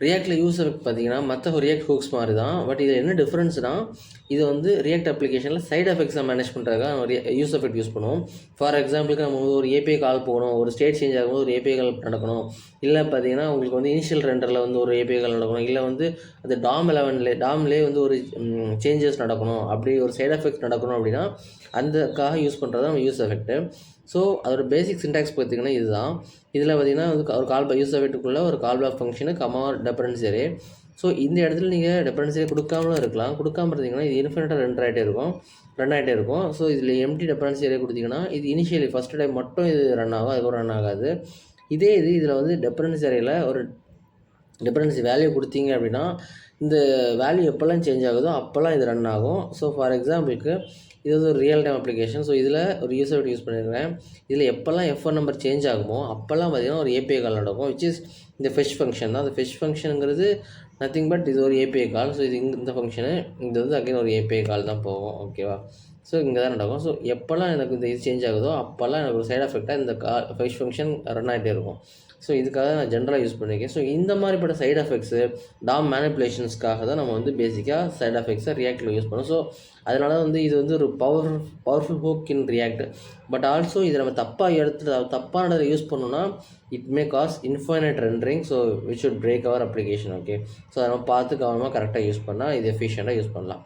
ரியாக்டில் use பார்த்தீங்கன்னா மற்ற react hooks மாதிரி தான். பட் இதில் என்ன டிஃப்ரென்ஸ்னால் இது வந்து ரியாக்ட் அப்ளிகேஷனில் சைட் எஃபெக்ட்ஸை மேனேஜ் பண்ணுறதுக்காக நம்ம யூஸ் எஃபெக்ட் யூஸ் பண்ணுவோம். ஃபார் எக்ஸாம்பிளுக்கு நம்ம வந்து ஒரு ஏபிஐ கால் போகணும், ஒரு ஸ்டேட் சேஞ்ச் ஆகும்போது ஒரு ஏபிஐ கால் நடக்கணும். இல்லை பார்த்தீங்கன்னா உங்களுக்கு வந்து இனிஷியல் ரெண்டரில் வந்து ஒரு ஏபிஐ கால் நடக்கணும். இல்லை வந்து அது டாம்லேயே வந்து ஒரு சேஞ்சஸ் நடக்கணும், அப்படி ஒரு சைட் எஃபெக்ட் நடக்கணும் அப்படின்னா அதுக்காக யூஸ் பண்ணுறது நம்ம யூஸ் எஃபெக்ட்டு. ஸோ அதோட பேசிக் சின்டாக்ஸ் பார்த்திங்கன்னா இதுதான். இதில் பார்த்திங்கன்னா வந்து ஒரு கால் யூஸ் எஃபெக்ட்டுக்குள்ளே ஒரு call back function comma dependency array. So இந்த இடத்துல நீங்கள் டிபெண்டன்சி அரே கொடுக்காமலும் இருக்கலாம். கொடுக்காம இருந்தீங்கன்னா இது இன்ஃபினிட்டாக ரன் ஆகிட்டே இருக்கும். ஸோ இதில் எம்டி டிபெண்டன்சி அரே கொடுத்தீங்கன்னா இது இனிஷியலி ஃபஸ்ட்டு டைம் மட்டும் இது ரன் ஆகும், அதுக்கப்புறம் ரன் ஆகாது. இதில் வந்து டிபெண்டன்சி அரேயில் ஒரு டிபெண்டன்சி வேல்யூ கொடுத்தீங்க அப்படின்னா இந்த வேல்யூ எப்போல்லாம் சேஞ்ச் ஆகுதோ அப்போல்லாம் இது ரன் ஆகும். ஸோ ஃபார் எக்ஸாம்பிளுக்கு இது வந்து ஒரு ரியல் டைம் அப்ளிகேஷன். ஸோ இதில் ஒரு யூசர் யூஸ் பண்ணியிருக்கேன். இதில் எப்போல்லாம் F1 நம்பர் சேஞ்ச் ஆகுமோ அப்போல்லாம் பார்த்திங்கன்னா ஒரு ஏபிஐ கால் நடக்கும், விச் இஸ் இந்த ஃபெச் ஃபங்க்ஷன் தான். அந்த ஃபெச் ஃபங்க்ஷனுங்கிறது நத்திங் பட் இது ஒரு ஏபிஐ கால். ஸோ இது இந்த ஃபங்க்ஷனு இது வந்து அகைன் ஒரு ஏபிஐ கால் தான் போகும். ஓகேவா? ஸோ இங்கே தான் நடக்கும். ஸோ எப்போல்லாம் எனக்கு இந்த இது சேஞ்ச் ஆகுதோ அப்போல்லாம் எனக்கு ஒரு சைட் எஃபெக்டாக இந்த ஃபெச் ஃபங்க்ஷன் ரன் ஆகிட்டே இருக்கும். ஸோ இதுக்காக நான் ஜென்ரலாக யூஸ் பண்ணியிருக்கேன். ஸோ இந்த மாதிரிப்பட்ட சைட் எஃபெக்ட்ஸு டாம் மேனிப்புலேஷன்ஸ்க்காக தான் நம்ம வந்து பேசிக்காக சைட் எஃபெக்ட்ஸை ரியாக்டில் யூஸ் பண்ணோம். ஸோ அதனால வந்து இது வந்து ஒரு powerful hook in React. But also இதை நம்ம தப்பானதை யூஸ் பண்ணோன்னா it may cause infinite rendering. So which should break our application. Okay, so அதை நம்ம பார்த்து கவனமாக கரெக்டாக யூஸ் பண்ணால் இது எஃபிஷியண்ட்டாக யூஸ் பண்ணலாம்.